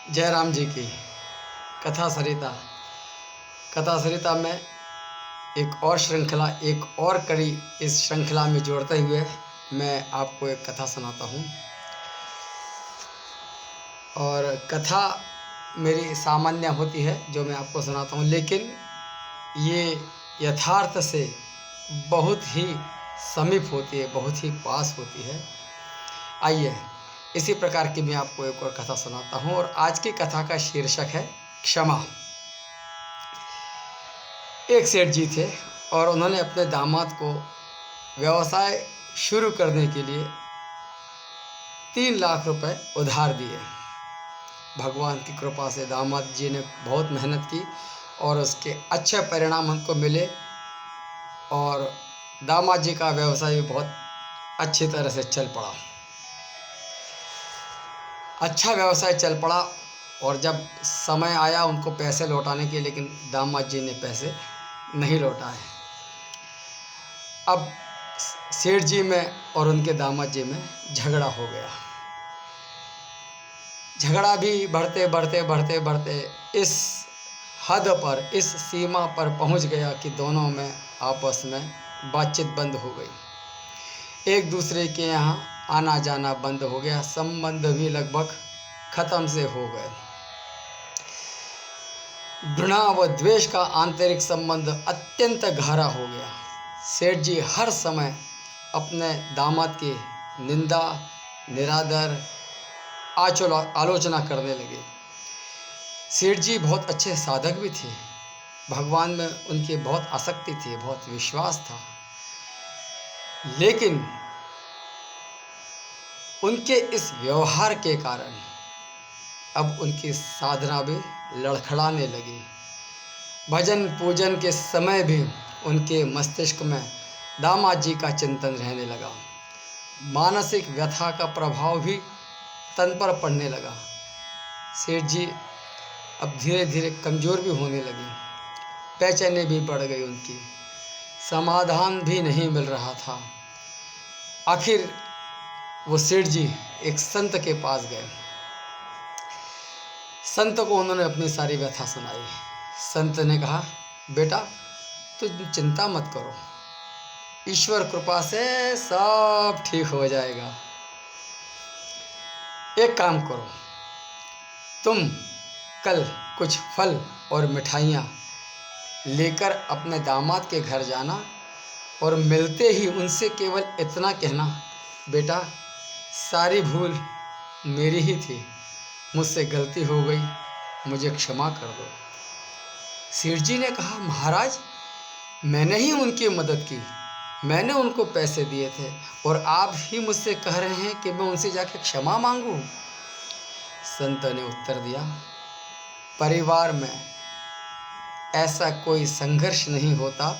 जयराम जी की कथा सरिता। कथा सरिता में एक और श्रृंखला, एक और कड़ी इस श्रृंखला में जोड़ते हुए मैं आपको एक कथा सुनाता हूँ। और कथा मेरी सामान्य होती है जो मैं आपको सुनाता हूँ, लेकिन ये यथार्थ से बहुत ही समीप होती है, बहुत ही पास होती है। आइए इसी प्रकार की मैं आपको एक और कथा सुनाता हूँ। और आज की कथा का शीर्षक है क्षमा। एक सेठ जी थे और उन्होंने अपने दामाद को व्यवसाय शुरू करने के लिए 3 लाख रुपए उधार दिए। भगवान की कृपा से दामाद जी ने बहुत मेहनत की और उसके अच्छे परिणाम उनको मिले और दामाद जी का व्यवसाय भी बहुत अच्छी तरह से चल पड़ा। अच्छा व्यवसाय चल पड़ा और जब समय आया उनको पैसे लौटाने के, लेकिन दामाद जी ने पैसे नहीं लौटाए। अब सेठ जी में और उनके दामाद जी में झगड़ा हो गया। झगड़ा भी बढ़ते बढ़ते बढ़ते बढ़ते इस हद पर, इस सीमा पर पहुंच गया कि दोनों में आपस में बातचीत बंद हो गई। एक दूसरे के यहाँ आना जाना बंद हो गया। संबंध भी लगभग खत्म से हो गए। घृणा व द्वेष का आंतरिक संबंध अत्यंत गहरा हो गया। सेठ जी हर समय अपने दामाद की निंदा, निरादर, आलोचना करने लगे। सेठ जी बहुत अच्छे साधक भी थे। भगवान में उनकी बहुत आसक्ति थी, बहुत विश्वास था, लेकिन उनके इस व्यवहार के कारण अब उनकी साधना भी लड़खड़ाने लगी। भजन पूजन के समय भी उनके मस्तिष्क में दामाद जी का चिंतन रहने लगा। मानसिक व्यथा का प्रभाव भी तन पर पड़ने लगा। सेठ जी अब धीरे धीरे कमज़ोर भी होने लगी। बेचैनी भी बढ़ गई उनकी। समाधान भी नहीं मिल रहा था। आखिर वो सेठ जी एक संत के पास गए। संत को उन्होंने अपनी सारी व्यथा सुनाई। संत ने कहा, बेटा तुम चिंता मत करो, ईश्वर कृपा से सब ठीक हो जाएगा। एक काम करो, तुम कल कुछ फल और मिठाइयाँ लेकर अपने दामाद के घर जाना और मिलते ही उनसे केवल इतना कहना, बेटा सारी भूल मेरी ही थी, मुझसे गलती हो गई, मुझे क्षमा कर दो। सेठ जी ने कहा, महाराज मैंने ही उनकी मदद की, मैंने उनको पैसे दिए थे और आप ही मुझसे कह रहे हैं कि मैं उनसे जाके क्षमा मांगूं। संत ने उत्तर दिया, परिवार में ऐसा कोई संघर्ष नहीं होता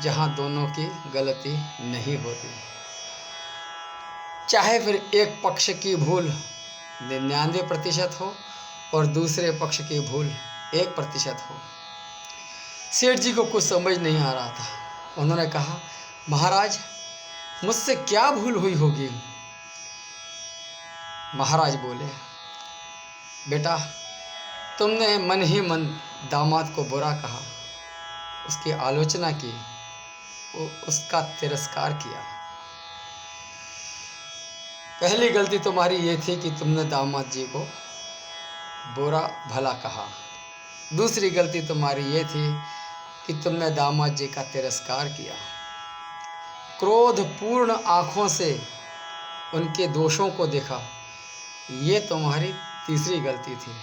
जहां दोनों की गलती नहीं होती। चाहे फिर एक पक्ष की भूल 99% हो और दूसरे पक्ष की भूल 1% हो। सेठ जी को कुछ समझ नहीं आ रहा था। उन्होंने कहा, महाराज मुझसे क्या भूल हुई होगी। महाराज बोले, बेटा तुमने मन ही मन दामाद को बुरा कहा, उसकी आलोचना की, उसका तिरस्कार किया। पहली गलती तुम्हारी ये थी कि तुमने दामाद जी को बुरा भला कहा। दूसरी गलती तुम्हारी ये थी कि तुमने दामाद जी का तिरस्कार किया। क्रोधपूर्ण आँखों से उनके दोषों को देखा, ये तुम्हारी तीसरी गलती थी।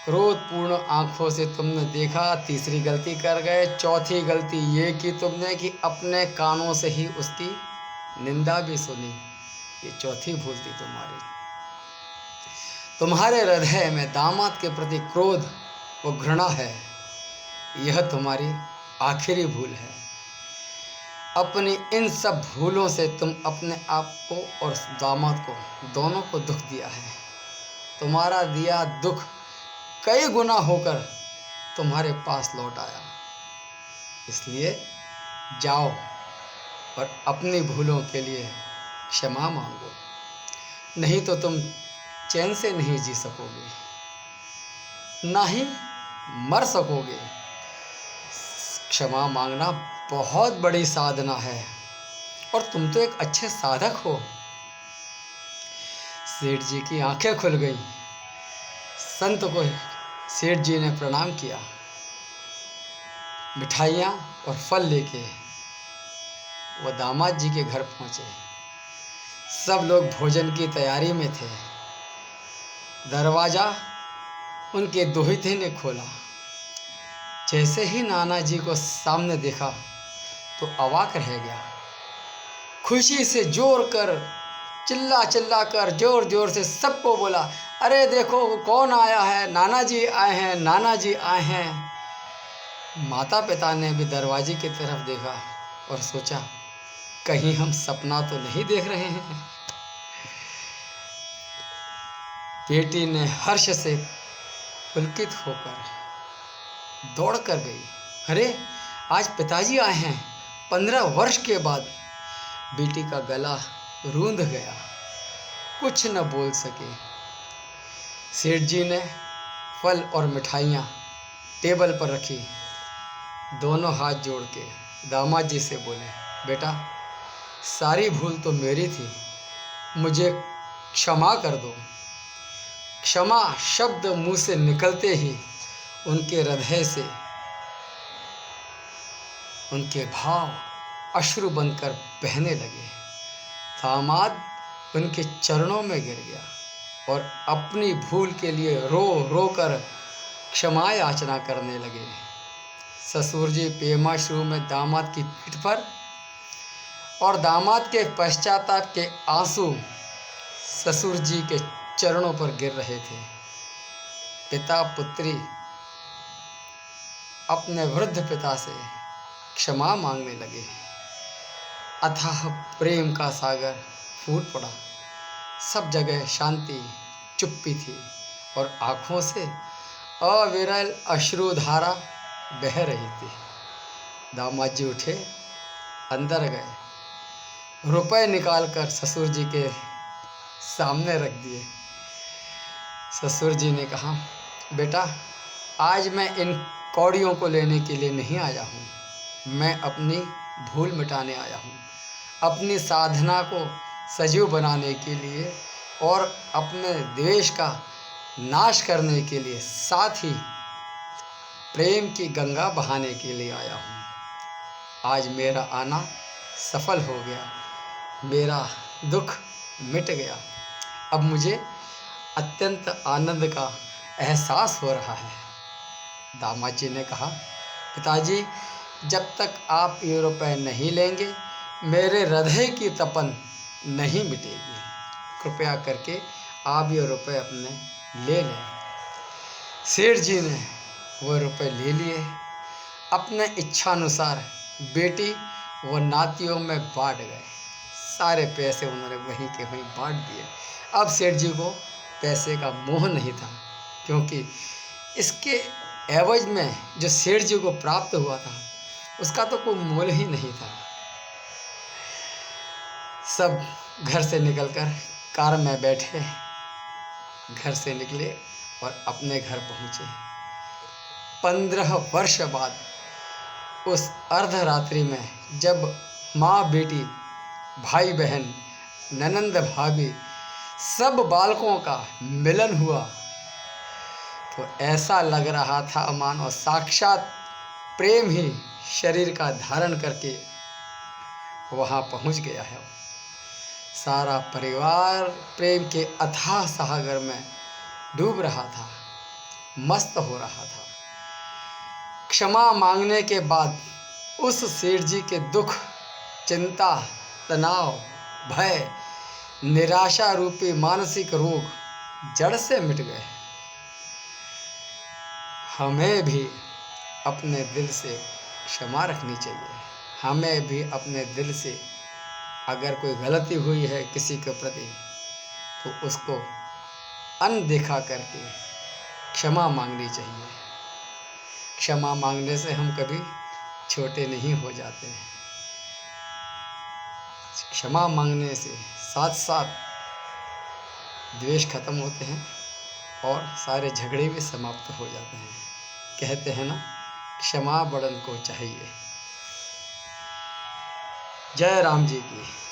क्रोधपूर्ण आँखों से तुमने देखा, तीसरी गलती कर गए। चौथी गलती ये कि तुमने कि अपने कानों से ही उसकी निंदा भी सुनी, ये चौथी भूल थी तुम्हारी। तुम्हारे हृदय में दामाद के प्रति क्रोध व घृणा है, यह तुम्हारी आखिरी भूल है। अपनी इन सब भूलों से तुम अपने आप को और दामाद को दोनों को दुख दिया है। तुम्हारा दिया दुख कई गुना होकर तुम्हारे पास लौट आया। इसलिए जाओ और अपनी भूलों के लिए क्षमा मांगो, नहीं तो तुम चैन से नहीं जी सकोगे, ना ही मर सकोगे। क्षमा मांगना बहुत बड़ी साधना है और तुम तो एक अच्छे साधक हो। सेठ जी की आंखें खुल गईं। संत को सेठ जी ने प्रणाम किया। मिठाइयाँ और फल लेके वो दामाद जी के घर पहुँचे। सब लोग भोजन की तैयारी में थे। दरवाज़ा उनके दोहिते ने खोला। जैसे ही नाना जी को सामने देखा तो अवाक रह गया। खुशी से चिल्ला चिल्ला कर जोर जोर से सबको बोला, अरे देखो कौन आया है, नाना जी आए हैं, नाना जी आए हैं। माता पिता ने भी दरवाजे की तरफ देखा और सोचा, कहीं हम सपना तो नहीं देख रहे हैं। बेटी ने हर्ष से पुलकित होकर दौड़ कर गई। अरे आज पिताजी आए हैं। 15 वर्ष के बाद बेटी का गला रूंध गया, कुछ न बोल सके। सेठ जी ने फल और मिठाइयाँ टेबल पर रखी। दोनों हाथ जोड़ के दामाद जी से बोले, बेटा सारी भूल तो मेरी थी, मुझे क्षमा कर दो। क्षमा शब्द मुंह से निकलते ही उनके हृदय से उनके भाव अश्रु बनकर बहने लगे। दामाद उनके चरणों में गिर गया और अपनी भूल के लिए रो रो कर क्षमा याचना करने लगे। ससुर जी प्रेमाश्रु में दामाद की पीठ पर और दामाद के पश्चाताप के आंसू ससुर जी के चरणों पर गिर रहे थे। पिता पुत्री अपने वृद्ध पिता से क्षमा मांगने लगे। अथाह प्रेम का सागर फूट पड़ा। सब जगह शांति चुप्पी थी और आँखों से अविरल अश्रुधारा बह रही थी। दामाद जी उठे, अंदर गए, रुपए निकालकर ससुर जी के सामने रख दिए। ससुर जी ने कहा, बेटा आज मैं इन कौड़ियों को लेने के लिए नहीं आया हूँ, मैं अपनी भूल मिटाने आया हूँ, अपनी साधना को सजीव बनाने के लिए और अपने द्वेष का नाश करने के लिए, साथ ही प्रेम की गंगा बहाने के लिए आया हूँ। आज मेरा आना सफल हो गया, मेरा दुख मिट गया। अब मुझे अत्यंत आनंद का एहसास हो रहा है। दामाद जी ने कहा, पिताजी जब तक आप ये रुपए नहीं लेंगे मेरे हृदय की तपन नहीं मिटेगी। कृपया करके आप ये रुपए अपने ले लें। सेठ जी ने वो रुपए ले लिए। अपने इच्छानुसार बेटी व नातियों में बांट गए। सारे पैसे उन्होंने वहीं के वहीं बांट दिए। अब सेठ जी को पैसे का मोह नहीं था, क्योंकि इसके एवज में जो सेठ जी को प्राप्त हुआ था उसका तो कोई मोल ही नहीं था। सब घर से निकलकर कार में बैठे घर से निकले और अपने घर पहुँचे। 15 वर्ष बाद उस अर्धरात्रि में जब माँ बेटी, भाई बहन, ननंद भाभी सब बालकों का मिलन हुआ तो ऐसा लग रहा था मानो साक्षात प्रेम ही शरीर का धारण करके वहाँ पहुँच गया है। सारा परिवार प्रेम के अथाह सागर में डूब रहा था, मस्त हो रहा था। क्षमा मांगने के बाद उस सेठ जी के दुख, चिंता, तनाव, भय, निराशा रूपी मानसिक रोग जड़ से मिट गए। हमें भी अपने दिल से क्षमा रखनी चाहिए। हमें भी अपने दिल से अगर कोई गलती हुई है किसी के प्रति तो उसको अनदेखा करके क्षमा मांगनी चाहिए। क्षमा मांगने से हम कभी छोटे नहीं हो जाते हैं। क्षमा मांगने से साथ साथ द्वेष खत्म होते हैं और सारे झगड़े भी समाप्त हो जाते हैं। कहते हैं ना, क्षमा बड़न को चाहिए। जय राम जी की।